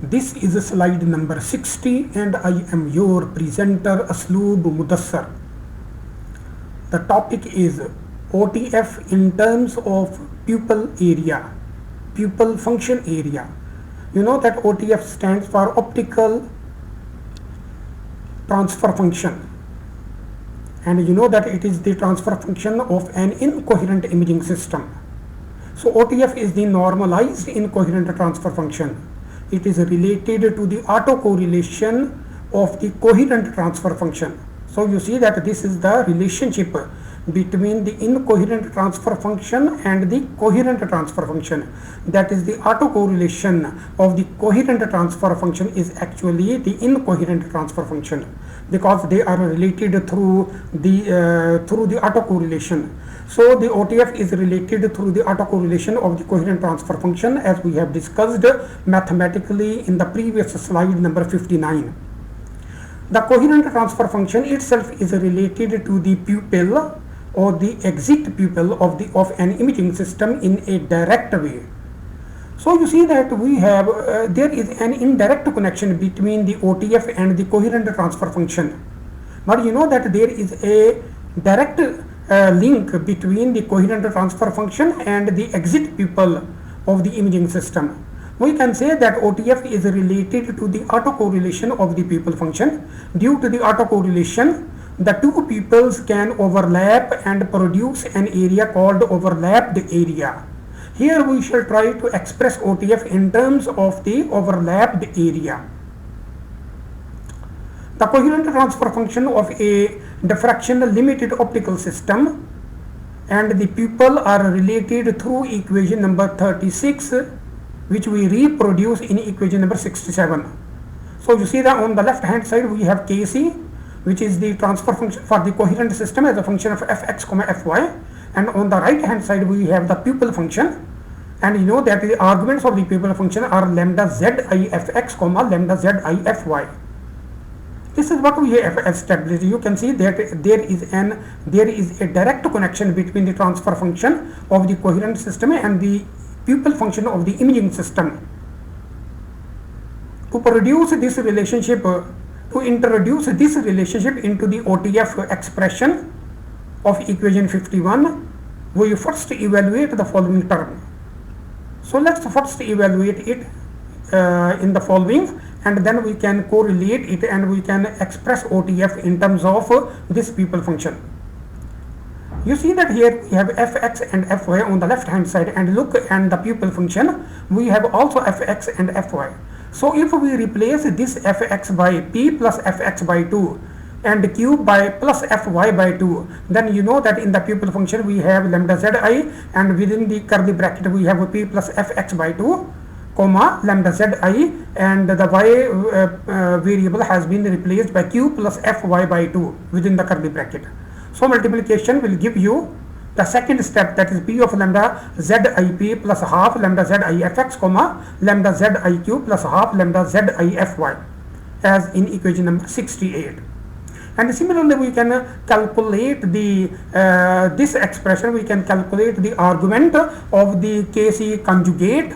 This is slide number 60 and I am your presenter Asloob Mudassar. The topic is OTF in terms of pupil area, pupil function area. You know that OTF stands for optical transfer function, and you know that it is the transfer function of an incoherent imaging system. So OTF is the normalized incoherent transfer function. It is related to the autocorrelation of the coherent transfer function. So you see that this is the relationship between the incoherent transfer function and the coherent transfer function. That is, the autocorrelation of the coherent transfer function is actually the incoherent transfer function, because they are related through the autocorrelation. So the OTF is related through the autocorrelation of the coherent transfer function, as we have discussed mathematically in the previous slide number 59. The coherent transfer function itself is related to the pupil or the exit pupil of an imaging system in a direct way. So you see that we have there is an indirect connection between the OTF and the coherent transfer function, but you know that there is a direct link between the coherent transfer function and the exit pupil of the imaging system. We can say that OTF is related to the autocorrelation of the pupil function. Due to the autocorrelation, the two pupils can overlap and produce an area called overlapped area. Here we shall try to express OTF in terms of the overlapped area. The coherent transfer function of a diffraction limited optical system and the pupil are related through equation number 36, which we reproduce in equation number 67. So you see that on the left hand side we have Kc, which is the transfer function for the coherent system as a function of fx, fy, and on the right hand side we have the pupil function, and you know that the arguments of the pupil function are lambda zi fx, lambda zi fy. This is what we have established. You can see that there is a direct connection between the transfer function of the coherent system and the pupil function of the imaging system. To produce this relationship, to introduce this relationship into the OTF expression of equation 51, we first evaluate the following term. So let's first evaluate it in the following, and then we can correlate it and we can express OTF in terms of this pupil function. You see that here we have fx and fy on the left hand side, and look at the pupil function, we have also fx and fy. So if we replace this fx by p plus fx by 2 and q by plus fy by 2, then you know that in the pupil function we have lambda zi, and within the curly bracket we have p plus fx by 2, comma lambda zi, and the y variable has been replaced by q plus fy by 2 within the curly bracket. So multiplication will give you the second step, that is p of lambda zip plus half lambda zifx, lambda ziq plus half lambda zify, as in equation number 68. And similarly we can calculate the this expression, we can calculate the argument of the Kc conjugate,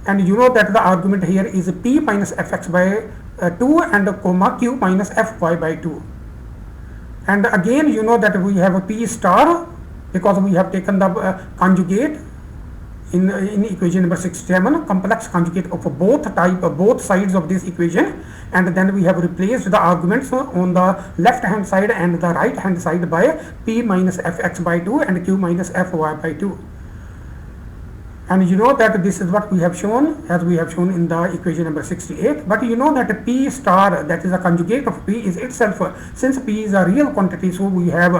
and you know that the argument here is p minus fx by 2 and comma q minus fy by 2. And again you know that we have a p star because we have taken the conjugate in equation number 67, complex conjugate of both sides of this equation, and then we have replaced the arguments on the left hand side and the right hand side by p minus fx by 2 and q minus fy by 2. And you know that this is what we have shown, as we have shown in the equation number 68. But you know that p star, that is a conjugate of p, is itself, since p is a real quantity, so we have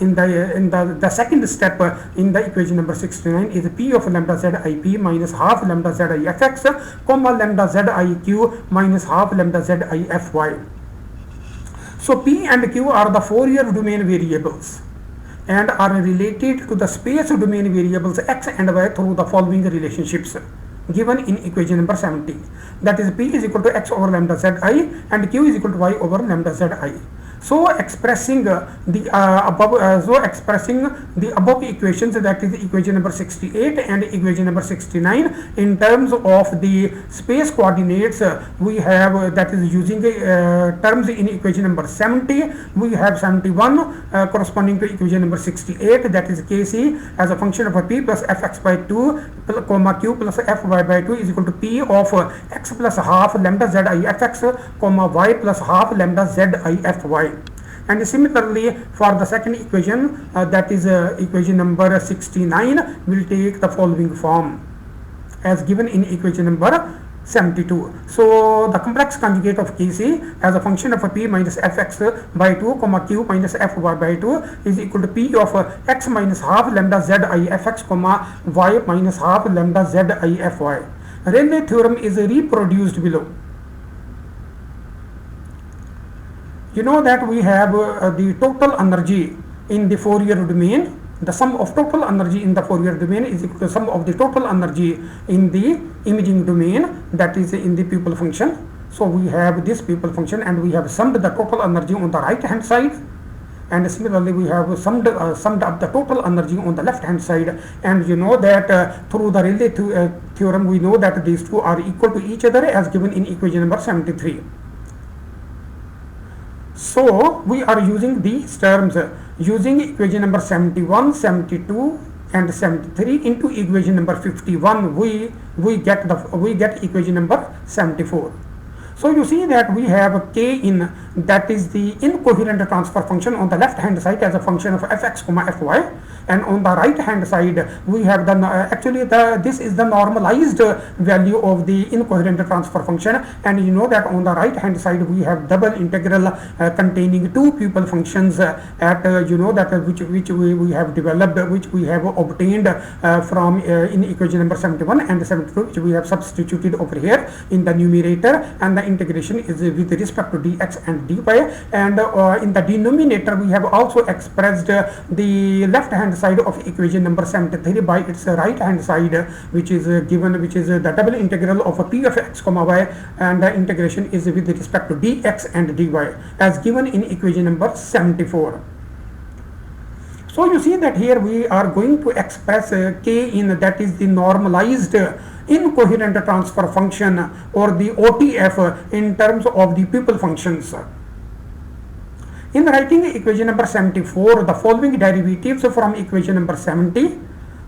in the second step in the equation number 69 is p of lambda zip minus half lambda zifx, comma lambda ziq minus half lambda zify. So p and q are the Fourier domain variables and are related to the space domain variables x and y through the following relationships given in equation number 70. That is, p is equal to x over lambda zi and q is equal to y over lambda zi. So expressing the above equations, that is equation number 68 and equation number 69, in terms of the space coordinates, we have that is using terms in equation number 70. We have 71 corresponding to equation number 68, that is kc as a function of a p plus fx by 2 comma q plus fy by 2 is equal to p of x plus half lambda zi fx comma y plus half lambda zi fy. And similarly for the second equation, that is equation number 69, will take the following form as given in equation number 72. So the complex conjugate of kc as a function of a p minus fx by 2 comma q minus fy by 2 is equal to p of x minus half lambda zi fx comma y minus half lambda zi fy. Rayleigh theorem is reproduced below. You know that we have the total energy in the Fourier domain. The sum of total energy in the Fourier domain is equal to sum of the total energy in the imaging domain, that is in the pupil function. So we have this pupil function and we have summed the total energy on the right hand side, and similarly we have summed up the total energy on the left hand side. And you know that through the Rayleigh theorem we know that these two are equal to each other as given in equation number 73. So we are using these terms, using equation number 71, 72 and 73 into equation number 51, we get equation number 74. So you see that we have k in, that is the incoherent transfer function on the left hand side as a function of fx comma fy, and on the right hand side we have the this is the normalized value of the incoherent transfer function. And you know that on the right hand side we have double integral containing two pupil functions at you know that which we have developed, which we have obtained from in equation number 71 and 72, which we have substituted over here in the numerator, and the integration is with respect to dx and dy. And in the denominator we have also expressed the left hand side of equation number 73 by its right hand side, which is given, which is the double integral of p of x comma y, and the integration is with respect to dx and dy as given in equation number 74. So you see that here we are going to express k in, that is the normalized incoherent transfer function or the OTF in terms of the pupil functions. In writing equation number 74, the following derivatives from equation number 70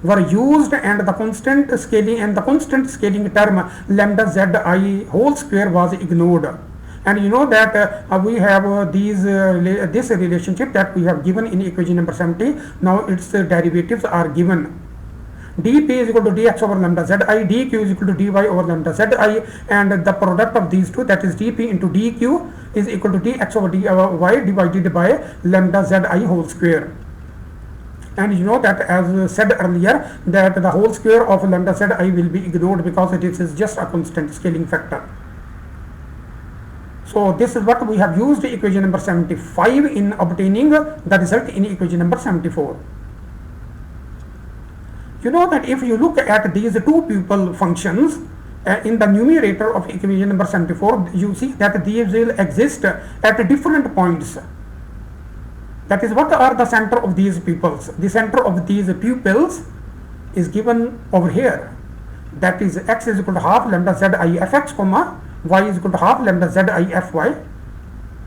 were used, and the constant scaling term lambda zi whole square was ignored. And you know that we have this relationship that we have given in equation number 70. Now its derivatives are given. dp is equal to dx over lambda zi, dq is equal to dy over lambda zi, and the product of these two, that is dp into dq, is equal to dx over dy divided by lambda zi whole square. And you know that as said earlier that the whole square of lambda zi will be ignored because it is just a constant scaling factor. So this is what we have used equation number 75 in obtaining the result in equation number 74. You know that if you look at these two pupil functions in the numerator of equation number 74, you see that these will exist at different points. That is, what are the center of these pupils? The center of these pupils is given over here. That is, x is equal to half lambda zi fx comma y is equal to half lambda zi fy.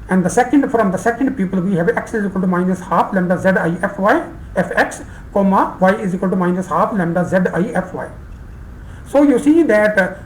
And from the second pupil we have x is equal to minus half lambda zi fx comma y is equal to minus half lambda zi fy. So you see that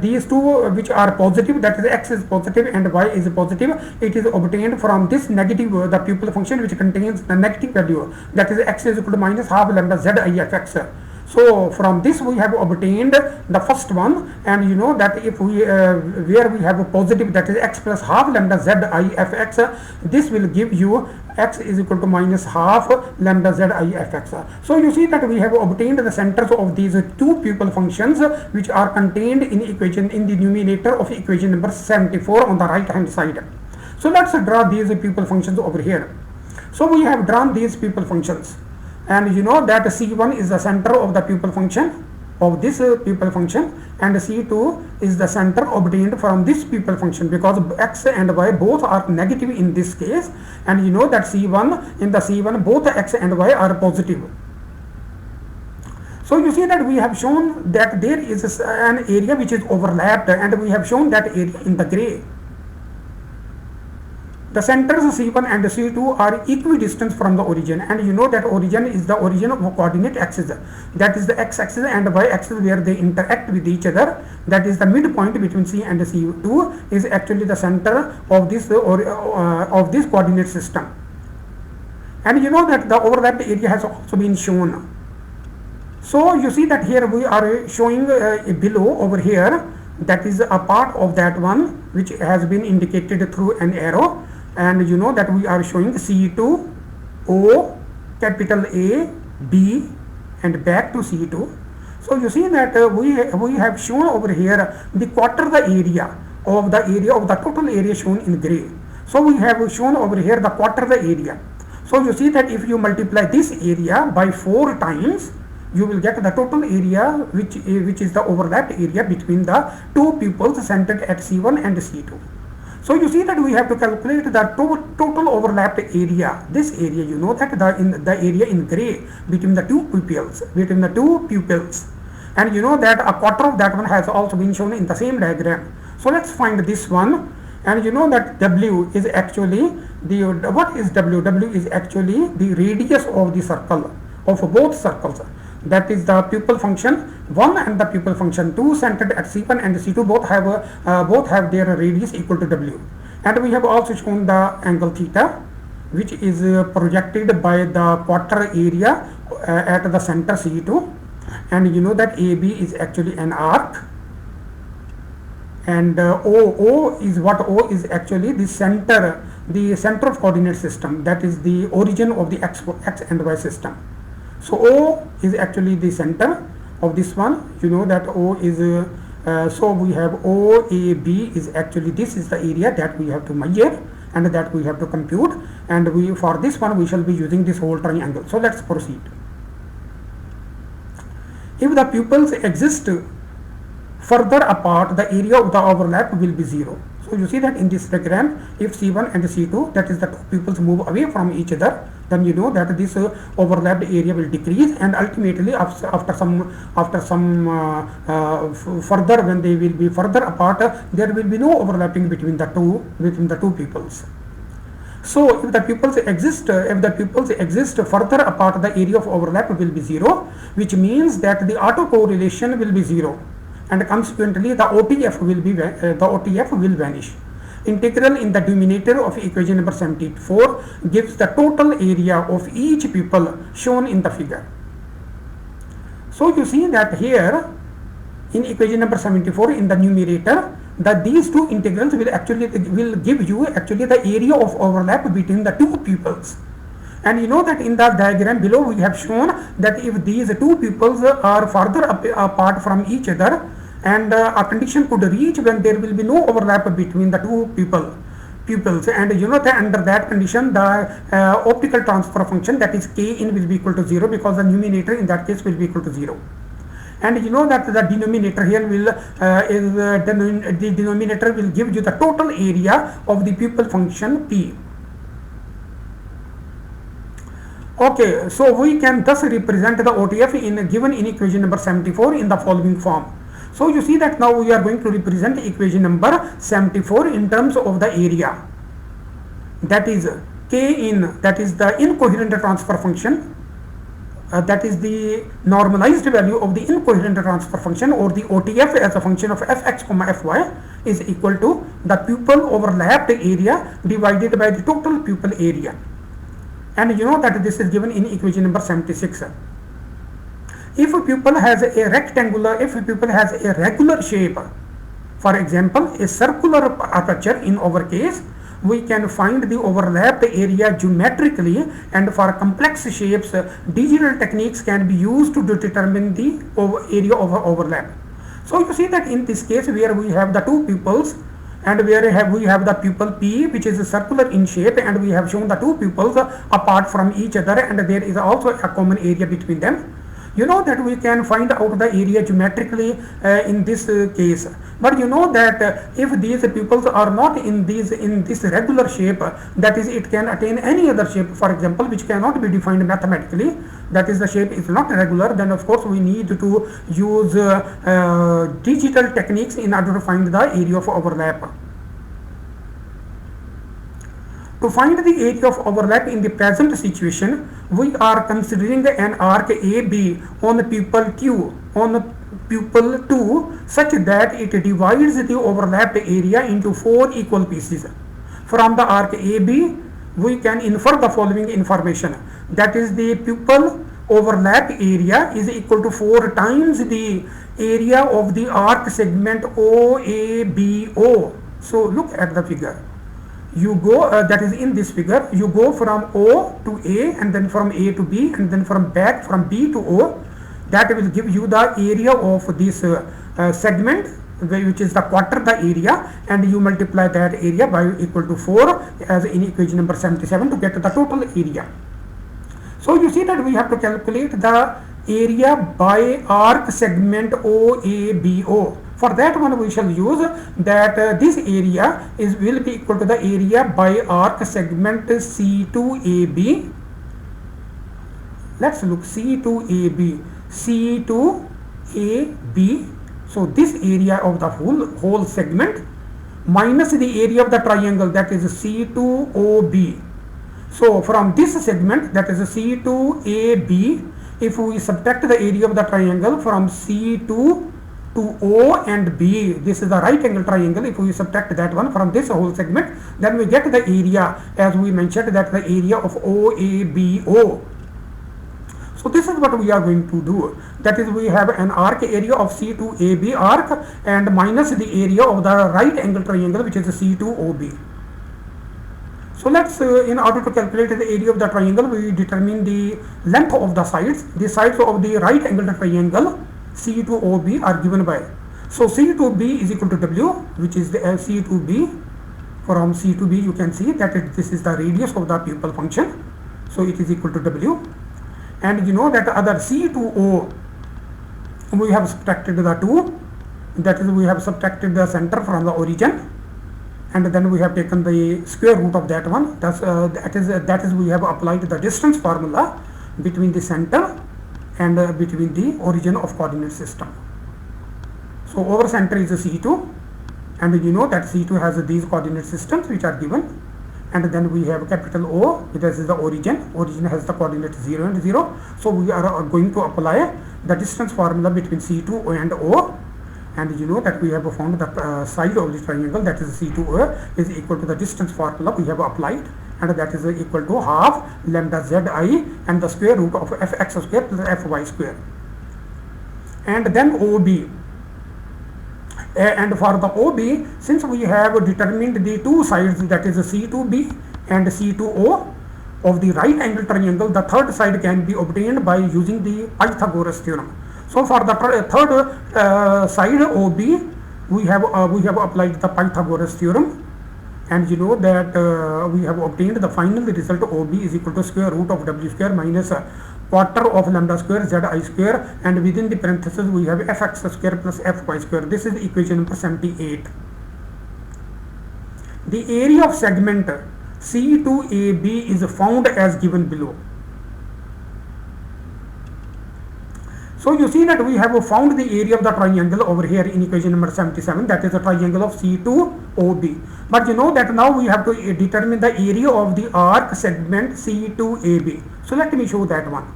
these two which are positive, that is x is positive and y is positive, it is obtained from this negative, the pupil function which contains the negative value, that is x is equal to minus half lambda zi fx. So from this we have obtained the first one, and you know that if we where we have a positive, that is x plus half lambda zi fx, this will give you x is equal to minus half lambda zi fx. So you see that we have obtained the centers of these two pupil functions which are contained in the numerator of equation number 74 on the right hand side. So let's draw these pupil functions over here. So we have drawn these pupil functions, and you know that C1 is the center of the pupil function of this pupil function, and C2 is the center obtained from this people function, because x and y both are negative in this case, and you know that C1, in the C1 both x and y are positive. So you see that we have shown that there is an area which is overlapped, and we have shown that area in the gray. The centers C1 and C2 are equidistant from the origin, and you know that origin is the origin of coordinate axis, that is the x-axis and y-axis where they interact with each other. That is the midpoint between C and C2 is actually the center of this coordinate system. And you know that the overlapped area has also been shown. So you see that here we are showing below over here, that is a part of that one which has been indicated through an arrow. And you know that we are showing C2, O, capital A, B, and back to C2. So you see that we have shown over here the quarter the area of the total area shown in gray. So we have shown over here the quarter the area. So you see that if you multiply this area by 4 times, you will get the total area which is the overlapped area between the two pupils centered at C1 and C2. So you see that we have to calculate the total overlapped area. This area, you know that the area in gray between the two pupils, and you know that a quarter of that one has also been shown in the same diagram. So let's find this one, and you know that W is actually what is W? W is actually the radius of the circle of both circles. That is the pupil function 1 and the pupil function 2 centered at C1 and C2 both have their radius equal to W. And we have also shown the angle theta, which is projected by the quarter area at the center C2. And you know that AB is actually an arc, and O is actually the center of coordinate system, that is the origin of the x and y system. So O is actually the center of this one. You know that O is so we have OAB is actually, this is the area that we have to measure and that we have to compute, and for this one we shall be using this whole triangle. So let's proceed. If the pupils exist further apart, the area of the overlap will be 0. So you see that in this diagram, if C1 and C2, that is the two pupils, move away from each other, then you know that this overlapped area will decrease, and ultimately after some further, when they will be further apart, there will be no overlapping between the two pupils. So if the pupils exist further apart, the area of overlap will be 0, which means that the autocorrelation will be 0, and consequently the OTF will vanish. Integral in the denominator of equation number 74 gives the total area of each pupil shown in the figure. So you see that here in equation number 74 in the numerator, that these two integrals will give you actually the area of overlap between the two pupils. And you know that in the diagram below we have shown that if these two pupils are further apart from each other, and a condition could reach when there will be no overlap between the two pupils, and you know that under that condition the optical transfer function, that is K in, will be equal to 0, because the numerator in that case will be equal to 0. And you know that the denominator here will the denominator will give you the total area of the pupil function P. Okay, so we can thus represent the OTF given in equation number 74 in the following form. So you see that now we are going to represent equation number 74 in terms of the area, that is K in, that is the incoherent transfer function, that is the normalized value of the incoherent transfer function, or the OTF as a function of fx, fy, is equal to the pupil overlapped area divided by the total pupil area. And you know that this is given in equation number 76. If a pupil has a regular shape, for example a circular aperture in our case, we can find the overlapped area geometrically, and for complex shapes digital techniques can be used to determine the area of overlap. So you see that in this case where we have the two pupils, and where we have the pupil P, which is circular in shape, and we have shown the two pupils apart from each other, and there is also a common area between them. You know that we can find out the area geometrically in this case, but you know that if these pupils are not in this regular shape, that is, it can attain any other shape, for example, which cannot be defined mathematically, that is, the shape is not regular, then of course we need to use digital techniques in order to find the area of overlap. To find the area of overlap in the present situation, we are considering an arc AB on pupil 2 such that it divides the overlapped area into 4 equal pieces. From the arc AB, we can infer the following information, that is, the pupil overlap area is equal to 4 times the area of the arc segment OABO. So look at the figure. You go, that is in this figure, you go from O to A, and then from A to B, and then from B to O. That will give you the area of this segment, which is the quarter the area, and you multiply that area by equal to 4 as in equation number 77 to get the total area. So you see that we have to calculate the area by arc segment OABO. For that one, we shall use that this area will be equal to the area by arc segment C2AB. Let's look C2AB. So this area of the whole segment minus the area of the triangle, that is C2OB. So from this segment, that is C2AB, if we subtract the area of the triangle from C2 to O and B, this is the right angle triangle, if we subtract that one from this whole segment, then we get the area, as we mentioned, that the area of OABO. So this is what we are going to do, that is, we have an arc area of C2AB arc and minus the area of the right angle triangle, which is C2OB. So let's, in order to calculate the area of the triangle, we determine the length of the sides. The sides of the right angle triangle C2OB are given by, so C2B is equal to W, which is the C2B. From C2B you can see that this is the radius of the pupil function, so it is equal to W. And you know that other C2O, we have subtracted the 2, that is, we have subtracted the center from the origin, and then we have taken the square root of that one. That is we have applied the distance formula between the center and between the origin of coordinate system. So over center is a C2, and you know that C2 has these coordinate systems which are given, and then we have capital O, this is the origin has the coordinates 0 and 0. So we are going to apply the distance formula between C2 and O, and you know that we have found the side of the triangle, that is C2O, is equal to the distance formula we have applied, and that is equal to half lambda zi and the square root of fx square plus fy square. And then OB, and for the OB, since we have determined the two sides, that is C2B and C2O of the right angle triangle, the third side can be obtained by using the Pythagoras theorem. So for the third side OB, we have applied the Pythagoras theorem, and you know that we have obtained the final result OB is equal to square root of W square minus quarter of lambda square zi square, and within the parenthesis we have fx square plus fy square. This is equation number 78. The area of segment C2AB is found as given below. So you see that we have found the area of the triangle over here in equation number 77, that is the triangle of C2OB. But you know that now we have to determine the area of the arc segment C2AB. So let me show that one.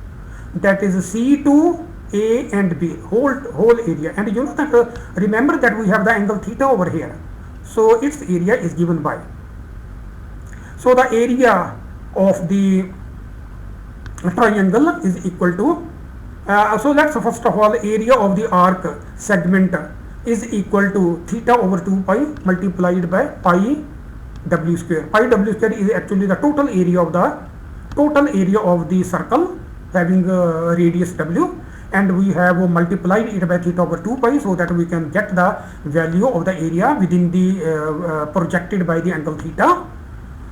That is C2A and B, whole area. And you know that remember that we have the angle theta over here. So its area is given by. So the area of the triangle is equal to, so let's first of all, area of the arc segment is equal to theta over 2 pi multiplied by pi W square. Pi W square is actually the total area of the circle having radius W, and we have multiplied it by theta over 2 pi so that we can get the value of the area within the projected by the angle theta.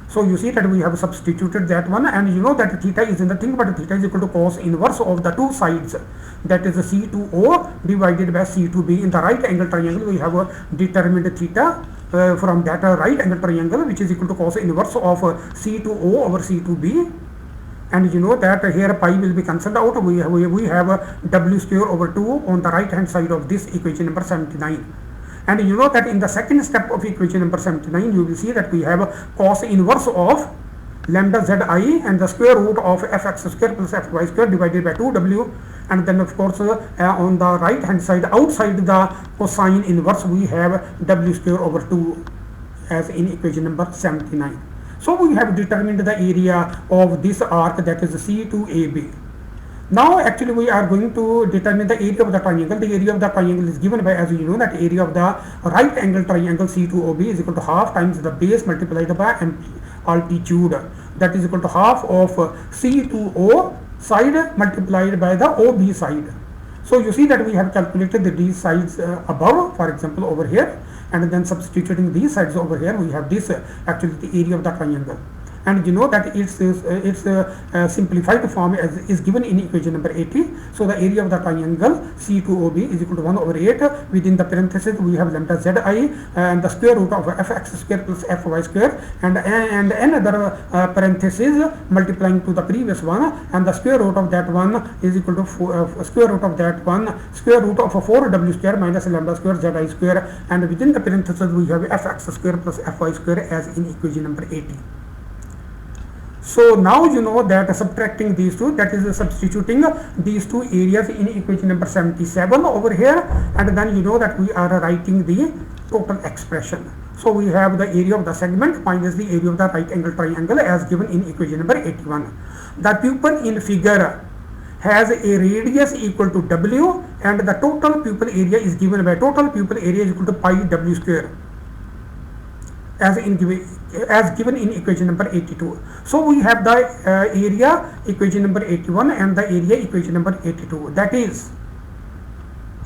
So you see that we have substituted that one, and you know that theta is nothing but theta is equal to cos inverse of the two sides, that is C2O divided by C2B. In the right angle triangle we have determined theta from that right angle triangle, which is equal to cos inverse of C2O over C2B. And you know that here pi will be cancelled out. We have w square over 2 on the right hand side of this equation number 79. And you know that in the second step of equation number 79, you will see that we have cos inverse of lambda zi and the square root of fx square plus fy square divided by 2w. And then of course on the right hand side outside the cosine inverse we have w square over 2 as in equation number 79. So we have determined the area of this arc, that is C2AB. Now actually we are going to determine the area of the triangle. The area of the triangle is given by, as you know, that area of the right angle triangle C2OB is equal to half times the base multiplied by altitude, that is equal to half of C2O side multiplied by the OB side. So you see that we have calculated these sides above, for example over here, and then substituting these sides over here, we have this actually the area of the triangle. And you know that its simplified form is given in equation number 80. So the area of the triangle C2OB is equal to 1 over 8. Within the parenthesis we have lambda zi and the square root of fx square plus fy square, and another parenthesis multiplying to the previous one, and the square root of that one is equal to square root of that one square root of 4w square minus lambda square zi square, and within the parenthesis we have fx square plus fy square as in equation number 80. So now you know that subtracting these two, that is substituting these two areas in equation number 77 over here, and then you know that we are writing the total expression. So we have the area of the segment minus the area of the right angle triangle as given in equation number 81. The pupil in figure has a radius equal to w, and the total pupil area is given by total pupil area is equal to pi w square as given in equation number 82. So we have the area equation number 81 and the area equation number 82. That is,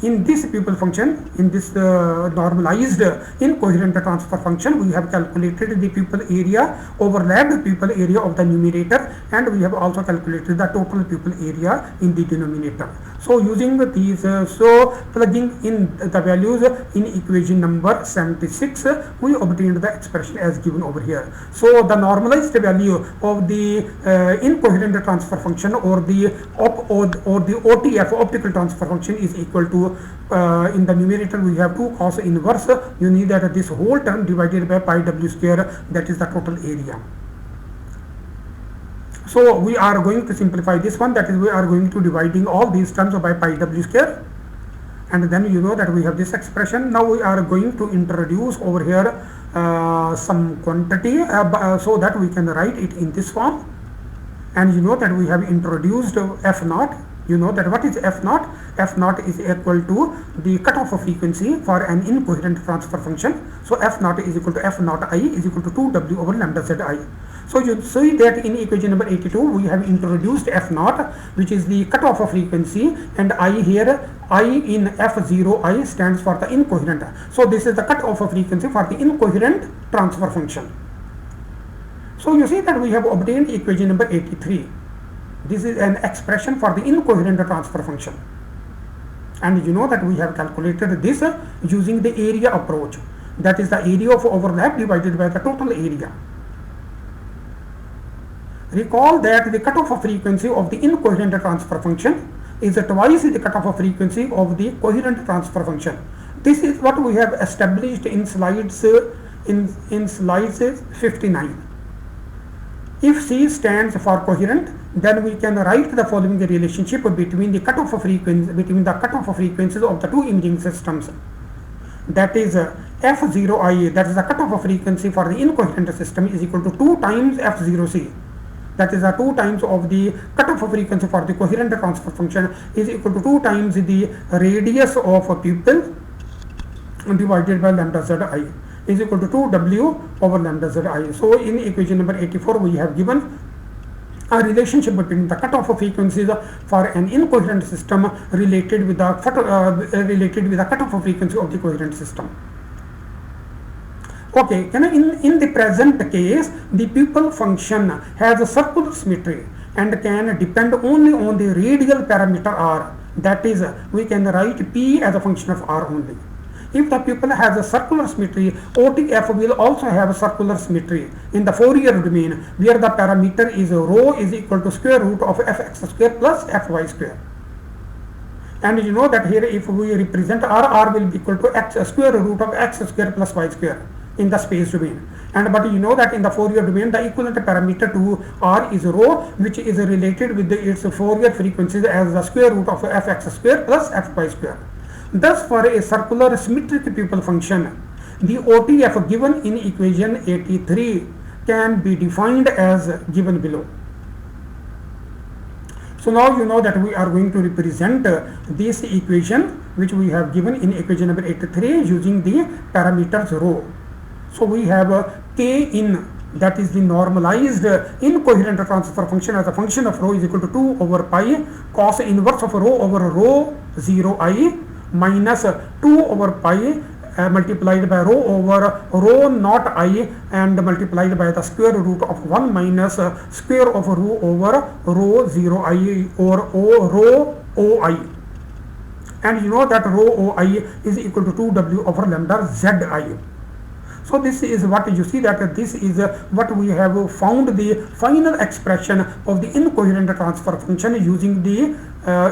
in this pupil function, in this normalized incoherent transfer function, we have calculated the pupil area, overlapped pupil area of the numerator, and we have also calculated the total pupil area in the denominator. So using these, so plugging in the values in equation number 76, we obtained the expression as given over here. So the normalized value of the incoherent transfer function or the OTF, optical transfer function, is equal to in the numerator we have 2 cos inverse. You need that this whole term divided by pi w square, that is the total area. So we are going to simplify this one, that is we are going to dividing all these terms by pi w square, and then you know that we have this expression. Now we are going to introduce over here some quantity so that we can write it in this form. And you know that we have introduced f naught. You know that what is f naught? F naught is equal to the cutoff frequency for an incoherent transfer function. So f naught is equal to f naught I is equal to 2w over lambda zi. So you see that in equation number 82 we have introduced f naught, which is the cutoff frequency, and I here, I in f0 stands for the incoherent. So this is the cutoff frequency for the incoherent transfer function. So you see that we have obtained equation number 83. This is an expression for the incoherent transfer function, and you know that we have calculated this using the area approach, that is the area of overlap divided by the total area. Recall that the cutoff frequency of the incoherent transfer function is twice the cutoff frequency of the coherent transfer function. This is what we have established in slides in slides 59. If C stands for coherent, then we can write the following relationship between the cutoff frequencies of the two imaging systems. That is f0i, that is the cutoff frequency for the incoherent system, is equal to 2 times f0c. That is 2 times of the cutoff frequency for the coherent transfer function is equal to 2 times the radius of a pupil divided by lambda zi is equal to 2w over lambda zi. So in equation number 84 we have given a relationship between the cutoff frequencies for an incoherent system related with the cutoff frequency of the coherent system. Okay, in the present case, the pupil function has a circular symmetry and can depend only on the radial parameter r. That is, we can write p as a function of r only. If the pupil has a circular symmetry, OTF will also have a circular symmetry in the Fourier domain, where the parameter is rho is equal to square root of fx square plus fy square. And you know that here if we represent r will be equal to x square root of x square plus y square in the space domain. And but you know that in the Fourier domain the equivalent parameter to r is rho, which is related with its Fourier frequencies as the square root of fx square plus fy square. Thus, for a circular symmetric pupil function, the OTF given in equation 83 can be defined as given below. So now you know that we are going to represent this equation which we have given in equation number 83 using the parameters rho. So we have k in, that is the normalized incoherent transfer function as a function of rho is equal to 2 over pi cos inverse of rho over rho 0I minus 2 over pi multiplied by rho over rho naught I and multiplied by the square root of 1 minus square of rho over rho 0I or rho OI. And you know that rho OI is equal to 2W over lambda ZI. So this is what you see, that this is what we have found the final expression of the incoherent transfer function using the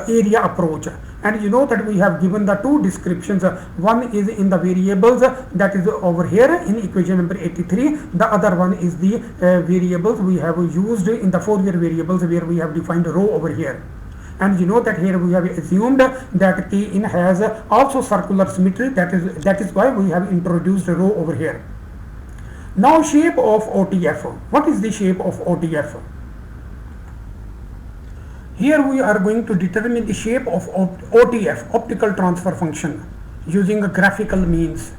area approach. And you know that we have given the two descriptions. One is in the variables, that is over here in equation number 83. The other one is the variables we have used in the Fourier variables, where we have defined rho over here. And you know that here we have assumed that k in has also circular symmetry. That is why we have introduced rho over here. Now shape of OTF. What is the shape of OTF? Here we are going to determine the shape of OTF, optical transfer function, using a graphical means.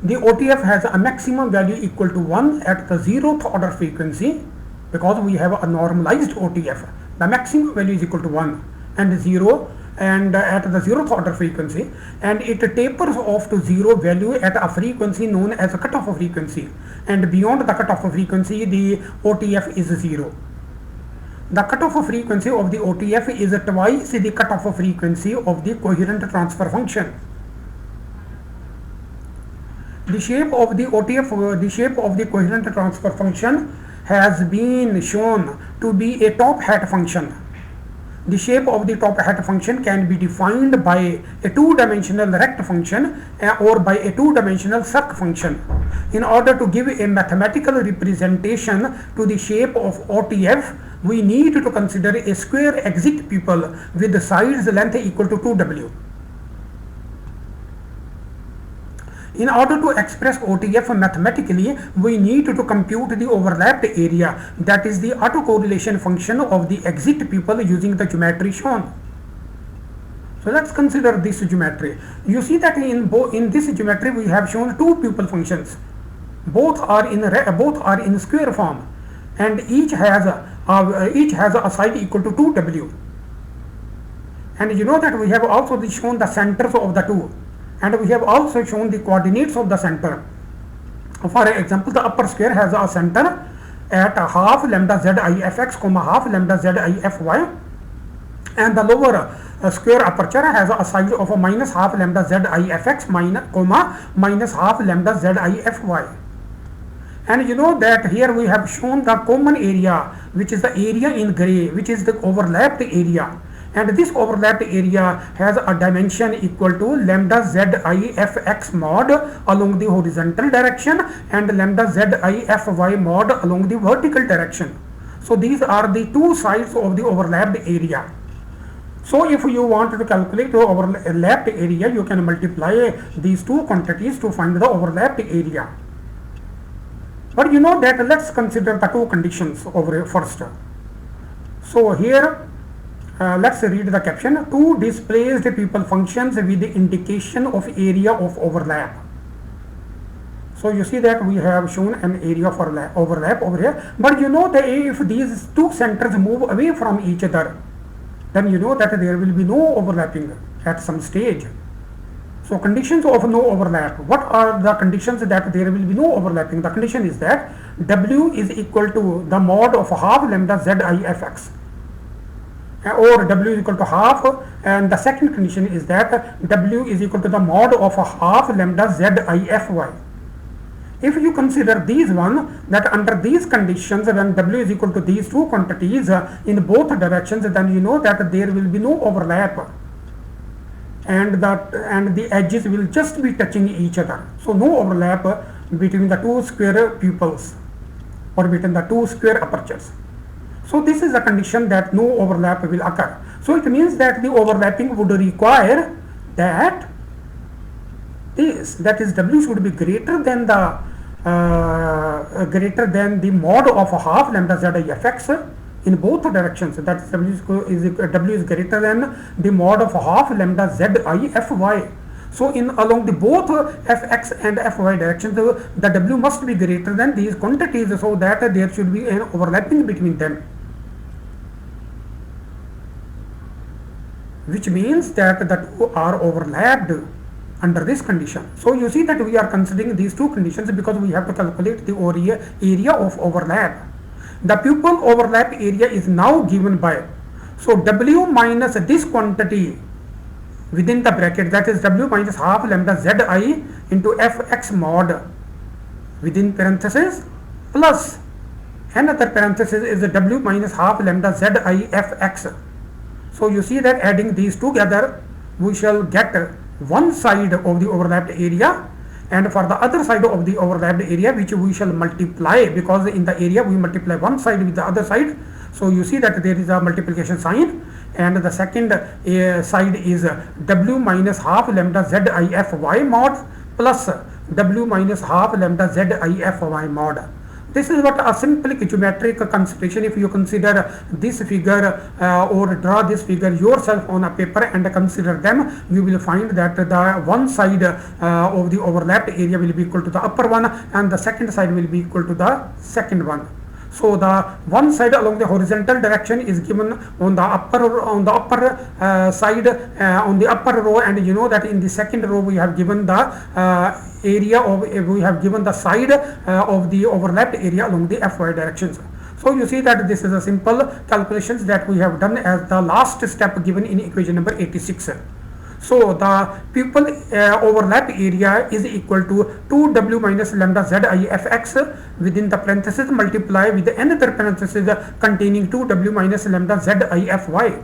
The OTF has a maximum value equal to 1 at the 0th order frequency, because we have a normalized OTF. The maximum value is equal to 1 and 0 and at the 0th order frequency, and it tapers off to 0 value at a frequency known as a cutoff frequency, and beyond the cutoff frequency the OTF is 0. The cutoff frequency of the OTF is twice the cutoff frequency of the coherent transfer function. The shape of the OTF, the shape of the coherent transfer function has been shown to be a top hat function. The shape of the top hat function can be defined by a two-dimensional rect function or by a two-dimensional circ function. In order to give a mathematical representation to the shape of OTF, we need to consider a square exit pupil with the sides length equal to 2W. In order to express OTF mathematically, we need to compute the overlapped area, that is the autocorrelation function of the exit pupil using the geometry shown. So let's consider this geometry. You see that in this geometry we have shown two pupil functions. Both are in square form, and each has a side equal to 2W. And you know that we have also shown the centers of the two. And we have also shown the coordinates of the center. For example, the upper square has a center at half lambda zi fx, half lambda zi fy, and the lower square aperture has a side of minus half lambda zi fx minus half lambda zi fy. And you know that here we have shown the common area, which is the area in gray, which is the overlapped area. And this overlapped area has a dimension equal to lambda zi fx mod along the horizontal direction and lambda zi fy mod along the vertical direction. So these are the two sides of the overlapped area. So if you want to calculate the overlapped area, you can multiply these two quantities to find the overlapped area. But you know that let's consider the two conditions over first. So here let's read the caption. Two displaced pupil functions with the indication of area of overlap. So you see that we have shown an area of overlap over here. But you know that if these two centers move away from each other, then you know that there will be no overlapping at some stage. So conditions of no overlap. What are the conditions that there will be no overlapping? The condition is that W is equal to the mod of half lambda Zi fx, or W is equal to half, and the second condition is that W is equal to the mod of half lambda Zi fy. If you consider these one, that under these conditions when W is equal to these two quantities in both directions, then you know that there will be no overlap, and the edges will just be touching each other. So no overlap between the two square pupils or between the two square apertures. So this is a condition that no overlap will occur. So it means that the overlapping would require that that is W should be greater than the mod of half lambda Zi fx in both directions. That is W is greater than the mod of half lambda Zi fy. So in along the both fx and fy directions, the W must be greater than these quantities, so that there should be an overlapping between them, which means that the two are overlapped under this condition. So you see that we are considering these two conditions because we have to calculate the area of overlap. The pupil overlap area is now given by, so W minus this quantity within the bracket, that is W minus half lambda Zi into fx mod within parenthesis plus another parenthesis is W minus half lambda Zi fx. So you see that adding these together we shall get one side of the overlapped area, and for the other side of the overlapped area which we shall multiply, because in the area we multiply one side with the other side. So you see that there is a multiplication sign, and the second side is W minus half lambda Zi fy mod plus W minus half lambda Zi fy mod. This is what a simple geometric consideration. If you consider this figure or draw this figure yourself on a paper and consider them, you will find that the one side of the overlapped area will be equal to the upper one, and the second side will be equal to the second one. So the one side along the horizontal direction is given on the upper side on the upper row, and you know that in the second row we have given the area of we have given the side of the overlapped area along the fy directions. So you see that this is a simple calculations that we have done as the last step given in equation number 86. So the pupil overlap area is equal to 2W minus lambda Zi fx within the parenthesis multiply with another parenthesis containing 2W minus lambda Zi fy,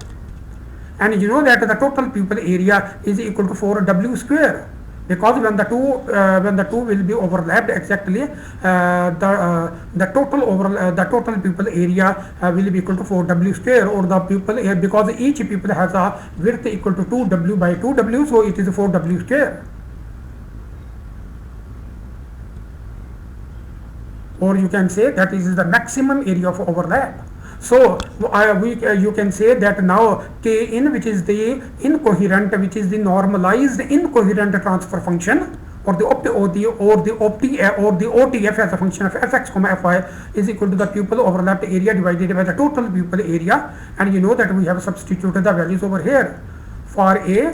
and you know that the total pupil area is equal to 4W square, because when the two will be overlapped exactly, the total pupil area will be equal to 4W square, or the pupil because each pupil has a width equal to 2W by 2W, so it is 4W square. Or you can say that is the maximum area of overlap. So you can say that now K in, which is the incoherent, which is the normalized incoherent transfer function, or the OTF as a function of fx comma fy is equal to the pupil overlapped area divided by the total pupil area, and you know that we have substituted the values over here for A,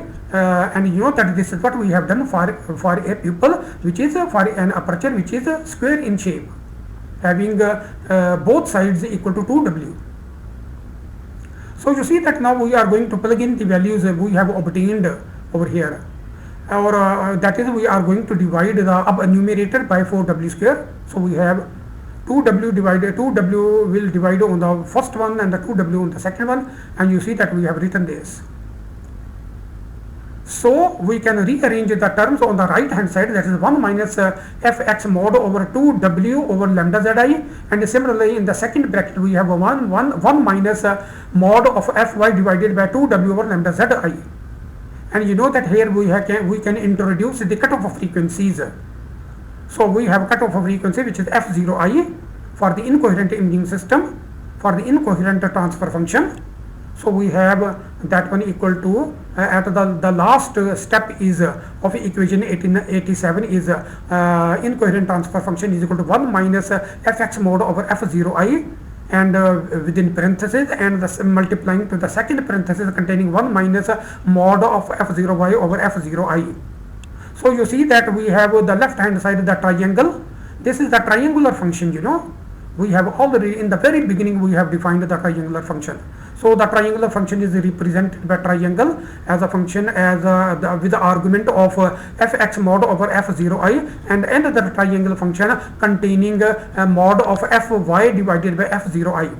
and you know that this is what we have done for a pupil which is for an aperture which is square in shape, having both sides equal to 2W. So you see that now we are going to plug in the values we have obtained over here, or that is we are going to divide the numerator by 4W square. So we have 2W will divide on the first one and the 2W on the second one, and you see that we have written this. So we can rearrange the terms on the right hand side, that is 1 minus fx mod over 2W over lambda Zi, and similarly in the second bracket we have 1 minus mod of fy divided by 2W over lambda Zi, and you know that here we can introduce the cutoff of frequencies. So we have cutoff of frequency which is f0i for the incoherent imaging system, for the incoherent transfer function. So we have that one equal to at the last step is of equation 87 is incoherent transfer function is equal to 1 minus fx mod over f0i, and within parentheses, and multiplying to the second parenthesis containing 1 minus mod of f0y over f0i. So you see that we have the left hand side, the triangle. This is the triangular function, you know. We have already in the very beginning we have defined the triangular function. So the triangular function is represented by triangle as a function as with the argument of fx mod over f0i, and another triangle function containing a mod of fy divided by f0i.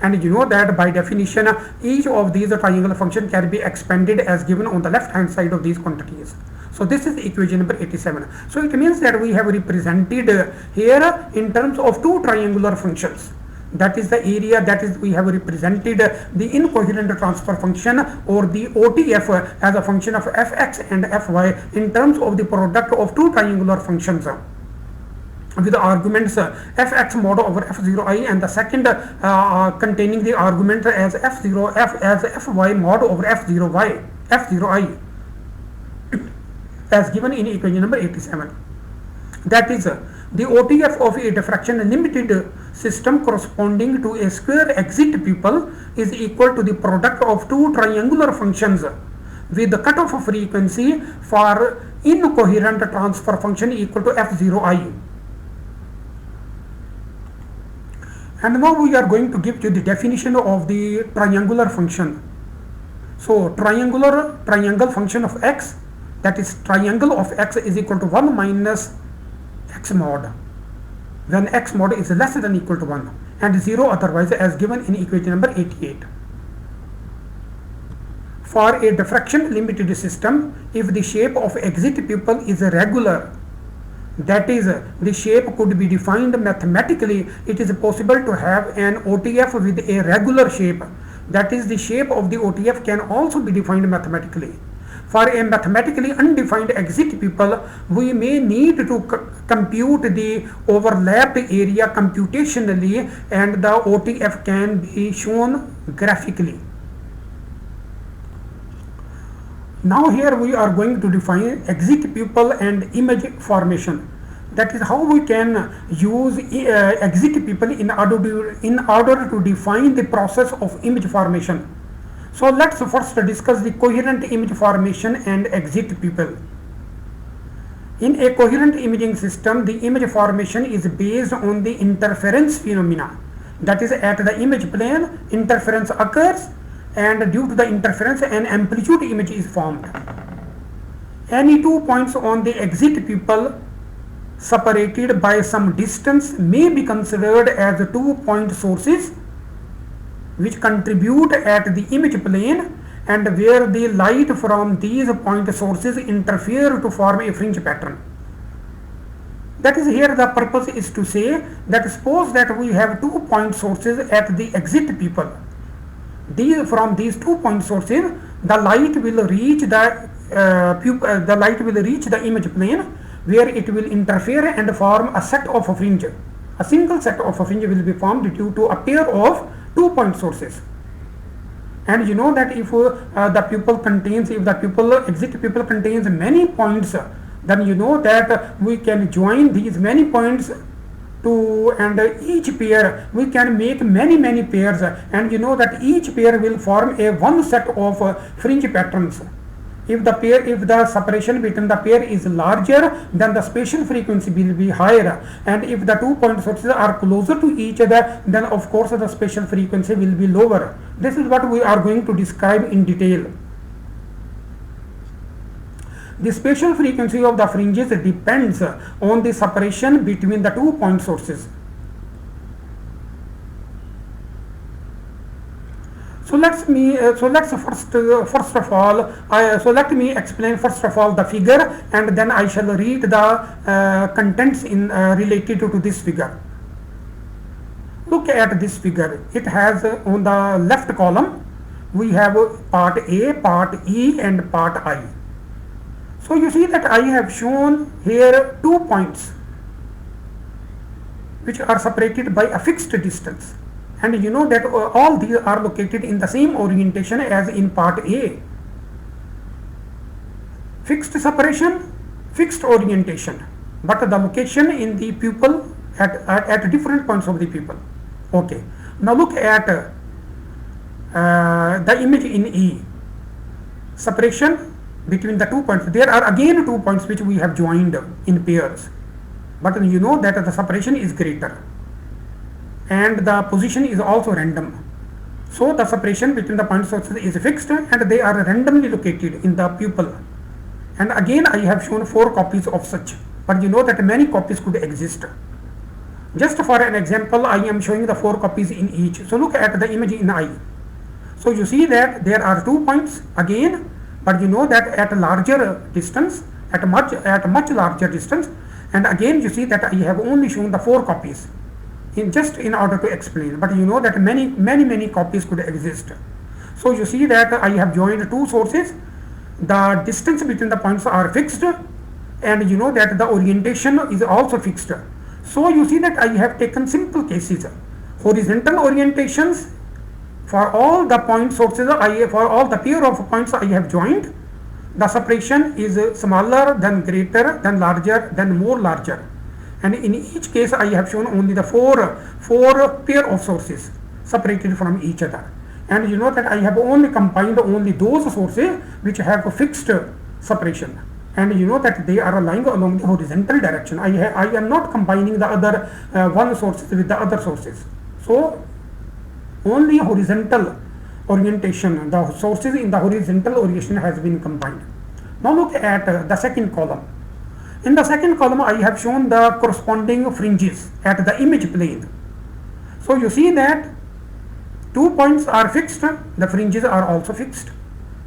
And you know that by definition each of these triangular function can be expanded as given on the left hand side of these quantities. So this is equation number 87. So it means that we have represented here in terms of two triangular functions. That is the area, that is we have represented the incoherent transfer function or the OTF as a function of fx and fy in terms of the product of two triangular functions with the arguments fx mod over f0i, and the second containing the argument as f0 as fy mod over f0i as given in equation number 87. That is the OTF of a diffraction limited system corresponding to a square exit pupil is equal to the product of two triangular functions with the cutoff frequency for incoherent transfer function equal to f0i. And now we are going to give you the definition of the triangular function. So triangle function of x, that is triangle of x is equal to 1 minus x mod when x mod is less than or equal to 1 and 0 otherwise as given in equation number 88. For a diffraction limited system, if the shape of exit pupil is regular, that is the shape could be defined mathematically, it is possible to have an OTF with a regular shape. That is the shape of the OTF can also be defined mathematically. For a mathematically undefined exit pupil, we may need to compute the overlapped area computationally, and the OTF can be shown graphically. Now here we are going to define exit pupil and image formation. That is how we can use exit pupil in order to define the process of image formation. So let's first discuss the coherent image formation and exit pupil. In a coherent imaging system, the image formation is based on the interference phenomena. That is, at the image plane, interference occurs, and due to the interference, an amplitude image is formed. Any 2 points on the exit pupil separated by some distance may be considered as 2-point sources which contribute at the image plane, and where the light from these point sources interfere to form a fringe pattern. That is, here the purpose is to say that suppose that we have 2-point sources at the exit pupil. From these 2-point sources, the light will reach the image plane, where it will interfere and form a set of a fringe. A single set of a fringe will be formed due to a pair of 2-point sources. And you know that if the exit pupil contains many points, then you know that we can join these many points to, and each pair we can make many pairs, and you know that each pair will form a one set of fringe patterns. If the separation between the pair is larger, then the spatial frequency will be higher, and if the 2-point sources are closer to each other, then of course the spatial frequency will be lower. This is what we are going to describe in detail. The spatial frequency of the fringes depends on the separation between the 2-point sources. So let me explain first of all the figure, and then I shall read the contents related to this figure. Look at this figure. It has on the left column we have part A, part E, and part I. So you see that I have shown here 2 points which are separated by a fixed distance. And you know that all these are located in the same orientation as in part A. Fixed separation, fixed orientation, but the location in the pupil at different points of the pupil. Okay. Now look at the image in E. Separation between the 2 points, there are again 2 points which we have joined in pairs, but you know that the separation is greater and the position is also random. So the separation between the point sources is fixed and they are randomly located in the pupil. And again I have shown 4 copies of such, but you know that many copies could exist. Just for an example, I am showing the 4 copies in each. So look at the image in eye. So you see that there are 2 points again, but you know that at a larger distance, at much larger distance, and again you see that I have only shown the 4 copies in order to explain, but you know that many copies could exist. So you see that I have joined 2 sources, the distance between the points are fixed, and you know that the orientation is also fixed. So you see that I have taken simple cases, horizontal orientations for all the point sources, for all the pair of points I have joined, the separation is smaller, then greater, then larger, then more larger. And in each case I have shown only the four pair of sources separated from each other. And you know that I have only combined only those sources which have a fixed separation. And you know that they are lying along the horizontal direction. I am not combining the other one sources with the other sources. So only horizontal orientation, the sources in the horizontal orientation has been combined. Now look at the second column. In the second column I have shown the corresponding fringes at the image plane. So you see that 2 points are fixed, the fringes are also fixed,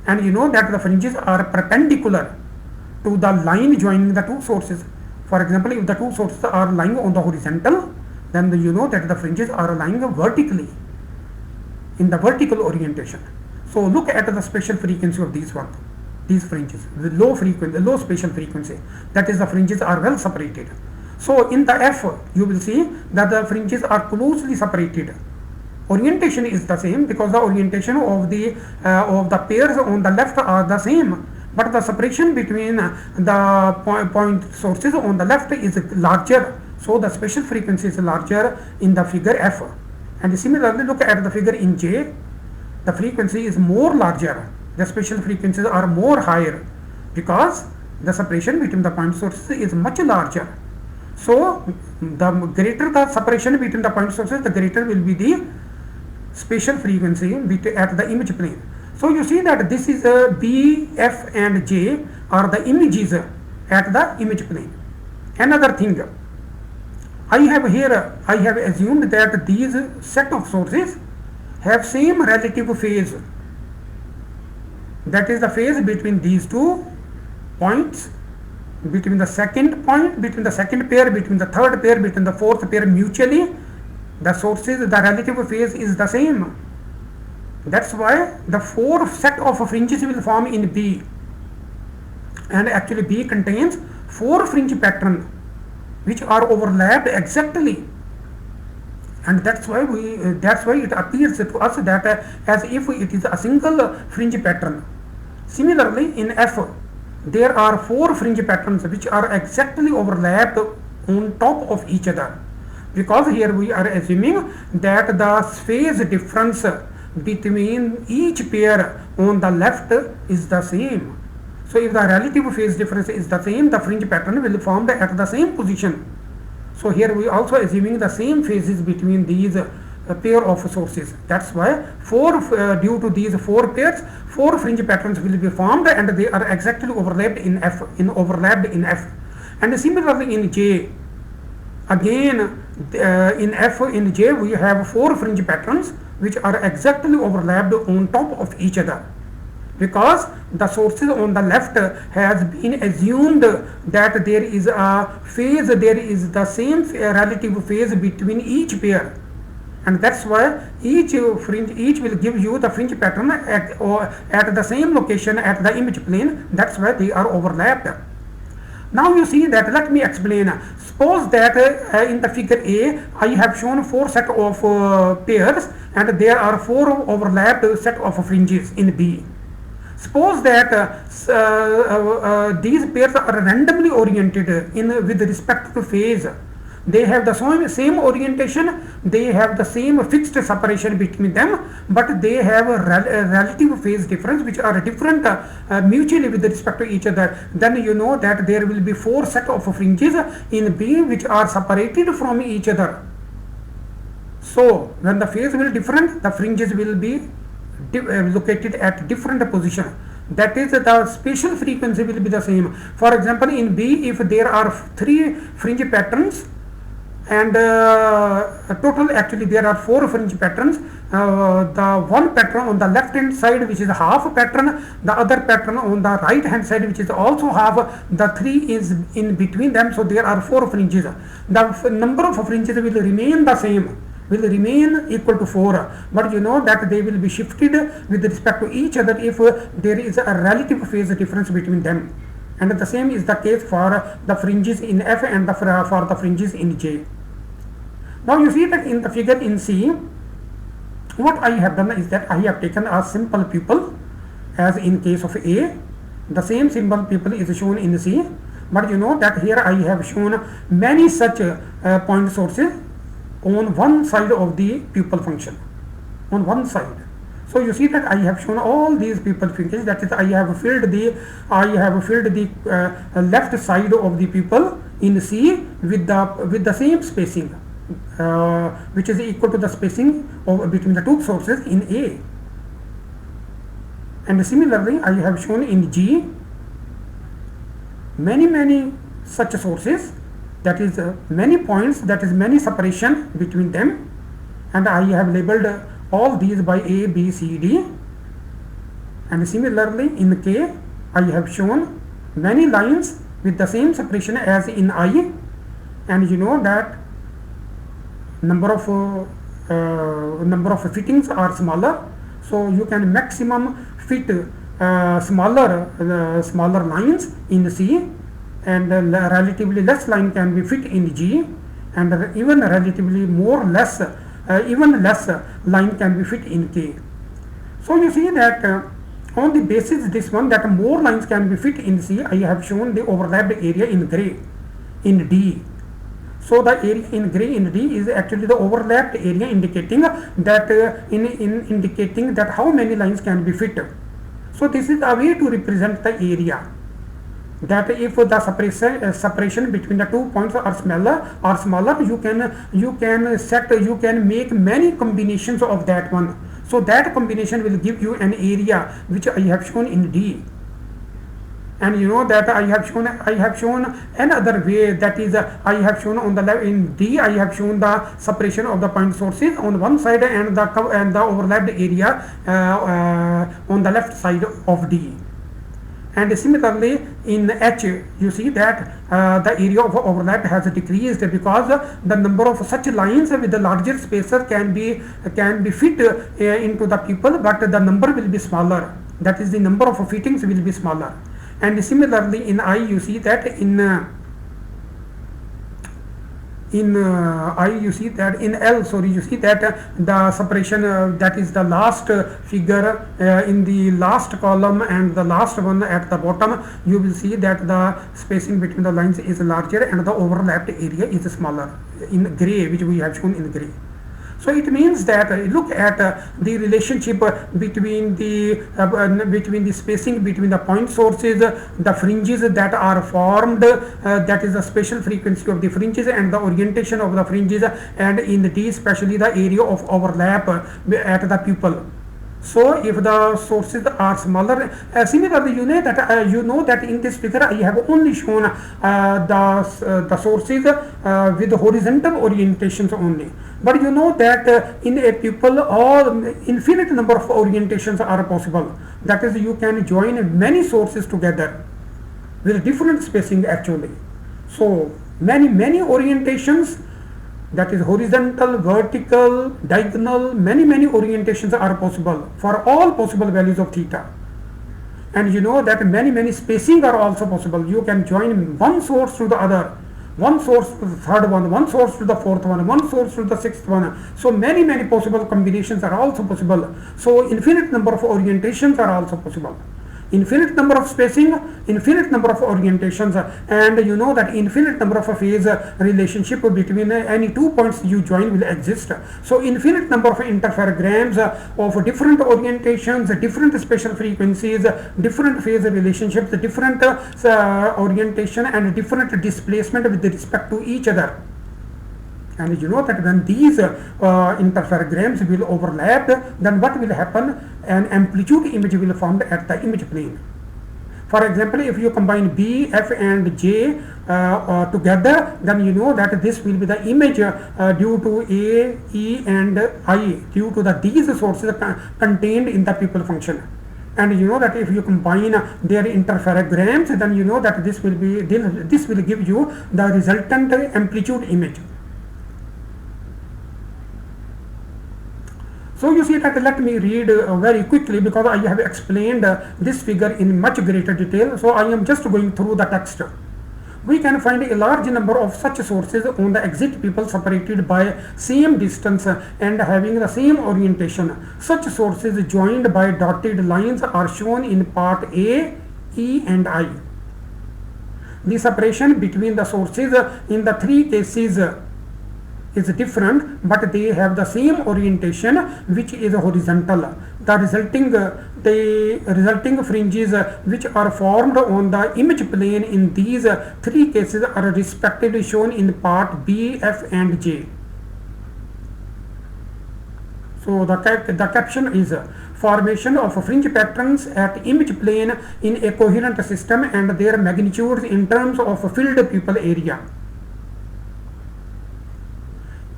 and you know that the fringes are perpendicular to the line joining the 2 sources. For example, if the 2 sources are lying on the horizontal, then you know that the fringes are lying vertically in the vertical orientation. So look at the spatial frequency of these fringes, the low spatial frequency, that is the fringes are well separated. So in the F you will see that the fringes are closely separated. Orientation is the same because the orientation of the pairs on the left are the same, but the separation between the point sources on the left is larger, so the spatial frequency is larger in the figure F. And similarly look at the figure in J, the frequency is more larger, the spatial frequencies are more higher because the separation between the point sources is much larger. So the greater the separation between the point sources, the greater will be the spatial frequency at the image plane. So you see that this is B, F and J are the images at the image plane. Another thing, I have assumed that these set of sources have same relative phase, that is the phase between these 2 points, between the second point, between the second pair, between the third pair, between the fourth pair, mutually the sources, the relative phase is the same. That's why the 4 set of fringes will form in B, and actually B contains 4 fringe patterns which are overlapped exactly, and that's why it appears to us that as if it is a single fringe pattern. Similarly in F there are 4 fringe patterns which are exactly overlapped on top of each other, because here we are assuming that the phase difference between each pair on the left is the same. So if the relative phase difference is the same, the fringe pattern will be formed at the same position. So here we also assuming the same phases between these pair of sources. That's why due to these 4 pairs, 4 fringe patterns will be formed, and they are exactly overlapped in F. And similarly in J, again in J we have 4 fringe patterns which are exactly overlapped on top of each other, because the sources on the left has been assumed that there is a phase, there is the same relative phase between each pair, and that's why each will give you the fringe pattern at the same location at the image plane. That's why they are overlapped. Now you see that, let me explain. Suppose that in the figure A I have shown 4 set of pairs, and there are 4 overlapped set of fringes in B. Suppose that these pairs are randomly oriented with respect to phase. They have the same orientation, they have the same fixed separation between them, but they have a relative phase difference which are different mutually with respect to each other. Then you know that there will be 4 set of fringes in B which are separated from each other. So when the phase will different, the fringes will be located at different position. That is, the spatial frequency will be the same. For example, in B, if there are 3 fringe patterns, and total actually there are 4 fringe patterns, the one pattern on the left hand side which is half pattern, the other pattern on the right hand side which is also half, the 3 is in between them, so there are 4 fringes. The number of fringes will remain the same, will remain equal to 4, but you know that they will be shifted with respect to each other if there is a relative phase difference between them. And the same is the case for the fringes in F and for the fringes in J. Now you see that in the figure in C, what I have done is that I have taken a simple pupil as in case of A. The same simple pupil is shown in C, but you know that here I have shown many such point sources on one side of the pupil function, on one side. So you see that I have shown all these pupil functions, that is I have filled the left side of the pupil in C with the same spacing which is equal to the spacing between the 2 sources in A. And similarly I have shown in G many such sources, that is many points, that is many separation between them, and I have labeled all these by A, B, C, D. And similarly in K I have shown many lines with the same separation as in I, and you know that number of fittings are smaller, so you can maximum fit smaller lines in C, and relatively less line can be fit in G, and even relatively less line can be fit in K. So you see that on the basis this one, that more lines can be fit in C, I have shown the overlapped area in gray in D. So the area in gray in D is actually the overlapped area, indicating that indicating that how many lines can be fit. So this is a way to represent the area, that if the separation between the 2 points are smaller, you can make many combinations of that one. So that combination will give you an area which I have shown in D. And you know that I have shown another way, that is I have shown on the left in D, I have shown the separation of the point sources on one side and the overlapped area on the left side of D. And similarly in H, you see that the area of overlap has decreased because the number of such lines with the larger spacer can be fit into the pupil, but the number will be smaller, that is the number of fittings will be smaller. And similarly in I, you see that in I, you see that in L, sorry, you see that the separation that is the last figure in the last column and the last one at the bottom, you will see that the spacing between the lines is larger and the overlapped area is smaller in gray, which we have shown in gray. So it means that look at the relationship between the spacing between the point sources, the fringes that are formed, that is the spatial frequency of the fringes and the orientation of the fringes, and in D especially the area of overlap at the pupil. So if the sources are smaller, similarly you know that in this figure I have only shown the sources with horizontal orientations only. But you know that in a pupil all infinite number of orientations are possible. That is, you can join many sources together with different spacing actually. So many orientations, that is horizontal, vertical, diagonal, many orientations are possible for all possible values of theta. And you know that many spacing are also possible. You can join one source to the other, one source to the third one, one source to the fourth one, one source to the sixth one. So many possible combinations are also possible. So infinite number of orientations are also possible. infinite number of spacing, infinite number of orientations, and you know that infinite number of phase relationship between any 2 points you join will exist. So infinite number of interferograms of different orientations, different spatial frequencies, different phase relationships, different orientation and different displacement with respect to each other. And you know that when these interferograms will overlap, then what will happen? An amplitude image will form at the image plane. For example, if you combine B, F and J together, then you know that this will be the image due to A, E and I, due to these sources contained in the people function. And you know that if you combine their interferograms, then you know that this will give you the resultant amplitude image. So you see that, let me read very quickly, because I have explained this figure in much greater detail. So I am just going through the text. We can find a large number of such sources on the exit people separated by same distance and having the same orientation. Such sources joined by dotted lines are shown in part A, E and I. The separation between the sources in the three cases is different, but they have the same orientation, which is horizontal. The resulting fringes which are formed on the image plane in these three cases are respectively shown in part B, F and J. So the caption is formation of fringe patterns at image plane in a coherent system and their magnitudes in terms of filled pupil area.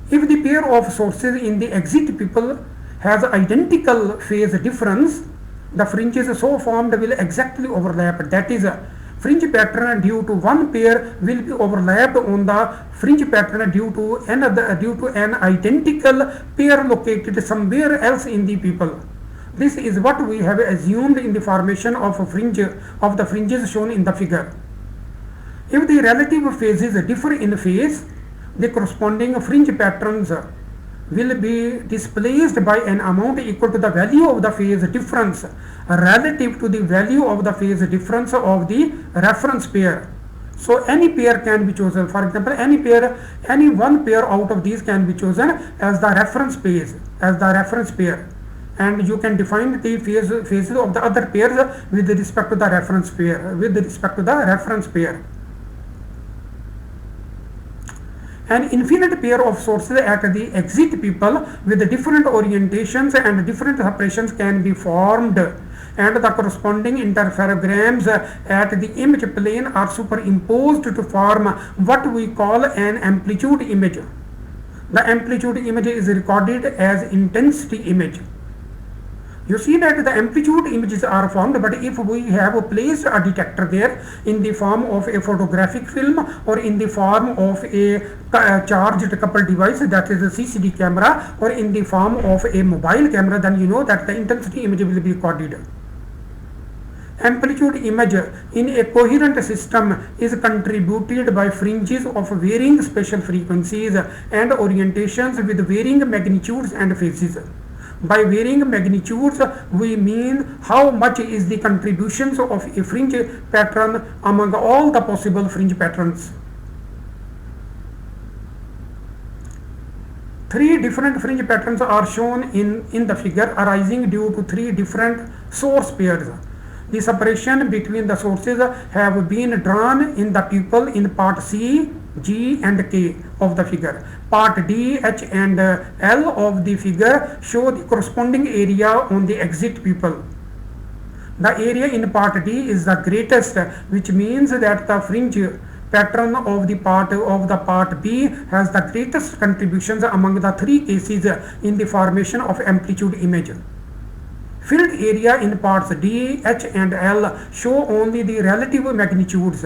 If the pair of sources in the exit pupil has identical phase difference, the fringes so formed will exactly overlap. That is, fringe pattern due to one pair will be overlapped on the fringe pattern due to an identical pair located somewhere else in the pupil. This is what we have assumed in the formation of the fringes shown in the figure. If the relative phases differ in phase, the corresponding fringe patterns will be displaced by an amount equal to the value of the phase difference relative to the value of the phase difference of the reference pair. So any pair can be chosen. For example, any one pair out of these can be chosen as the reference pair, and you can define the phases of the other pairs with respect to the reference pair. An infinite pair of sources at the exit pupil with different orientations and different separations can be formed, and the corresponding interferograms at the image plane are superimposed to form what we call an amplitude image. The amplitude image is recorded as intensity image. You see that the amplitude images are formed, but if we have placed a detector there in the form of a photographic film or in the form of a charged coupled device, that is a CCD camera, or in the form of a mobile camera, then you know that the intensity image will be recorded. Amplitude image in a coherent system is contributed by fringes of varying spatial frequencies and orientations with varying magnitudes and phases. By varying magnitudes, we mean how much is the contributions of a fringe pattern among all the possible fringe patterns. Three different fringe patterns are shown in the figure, arising due to three different source pairs. The separation between the sources have been drawn in the pupil in part C, G and K of the figure. Part D, H and L of the figure show the corresponding area on the exit pupil. The area in part D is the greatest, which means that the fringe pattern of the part B has the greatest contributions among the three cases in the formation of amplitude image. Filled area in parts D, H and L show only the relative magnitudes.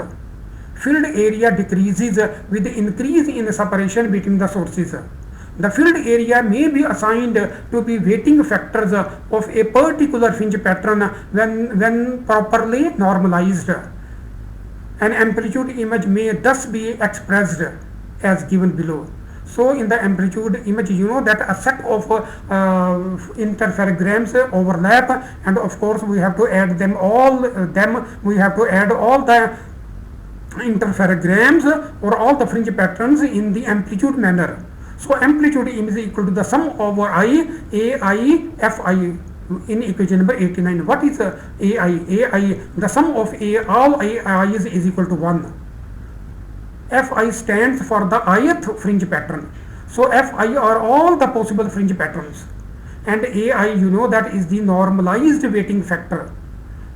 Filled area decreases with the increase in the separation between the sources. The filled area may be assigned to be weighting factors of a particular fringe pattern when properly normalized. An amplitude image may thus be expressed as given below. So in the amplitude image, you know that a set of interferograms overlap, and of course we have to add them all. We have to add all the interferograms or all the fringe patterns in the amplitude manner. So amplitude is equal to the sum over I, AI, Fi in equation number 89. What is AI? AI, the sum of all AI's is equal to 1. Fi stands for the ith fringe pattern. So Fi are all the possible fringe patterns. And AI, you know, that is the normalized weighting factor,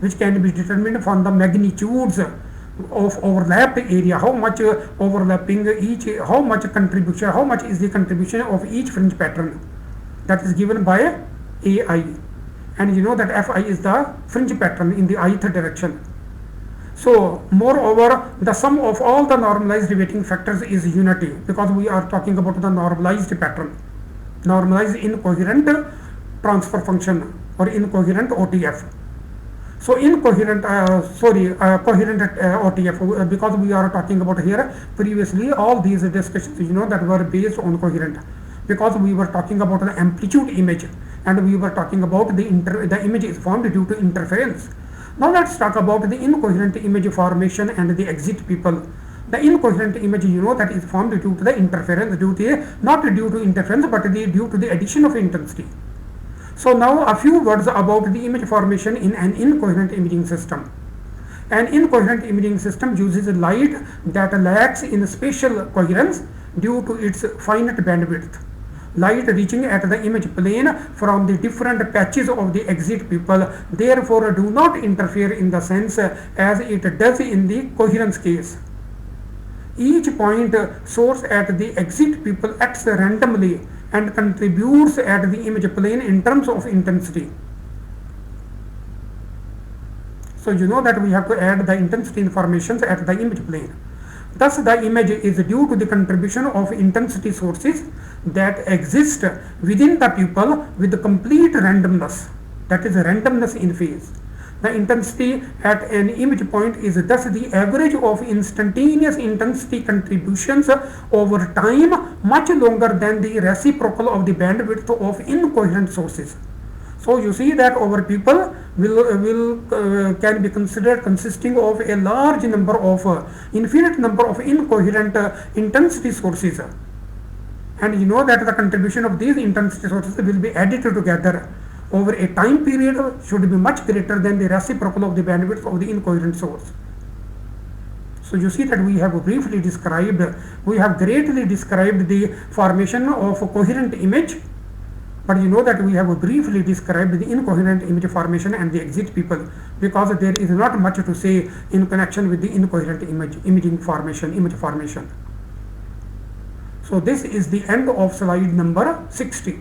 which can be determined from the magnitudes of overlap area, how much overlapping each, how much contribution, how much is the contribution of each fringe pattern, that is given by AI. And you know that Fi is the fringe pattern in the ith direction. So moreover, the sum of all the normalized weighting factors is unity, because we are talking about the normalized pattern, normalized incoherent transfer function or incoherent OTF. So incoherent, coherent OTF, because we are talking about here previously all these discussions, you know, that were based on coherent, because we were talking about the amplitude image, and we were talking about the image is formed due to interference. Now let's talk about the incoherent image formation and the exit people. The incoherent image, you know, that is formed due to the interference, not due to interference, but due to the addition of intensity. So now a few words about the image formation in an incoherent imaging system. An incoherent imaging system uses light that lacks in spatial coherence due to its finite bandwidth. Light reaching at the image plane from the different patches of the exit people therefore do not interfere in the sense as it does in the coherence case. Each point source at the exit people acts randomly and contributes at the image plane in terms of intensity. So you know that we have to add the intensity informations at the image plane. Thus the image is due to the contribution of intensity sources that exist within the pupil with complete randomness, that is randomness in phase. The intensity at an image point is thus the average of instantaneous intensity contributions over time, much longer than the reciprocal of the bandwidth of incoherent sources. So you see that our people can be considered consisting of a large number of infinite number of incoherent intensity sources, and you know that the contribution of these intensity sources will be added together over a time period should be much greater than the reciprocal of the bandwidth of the incoherent source. So you see that we have greatly described the formation of a coherent image, but you know that we have briefly described the incoherent image formation and the exit people, because there is not much to say in connection with the incoherent image formation. So this is the end of slide number 60.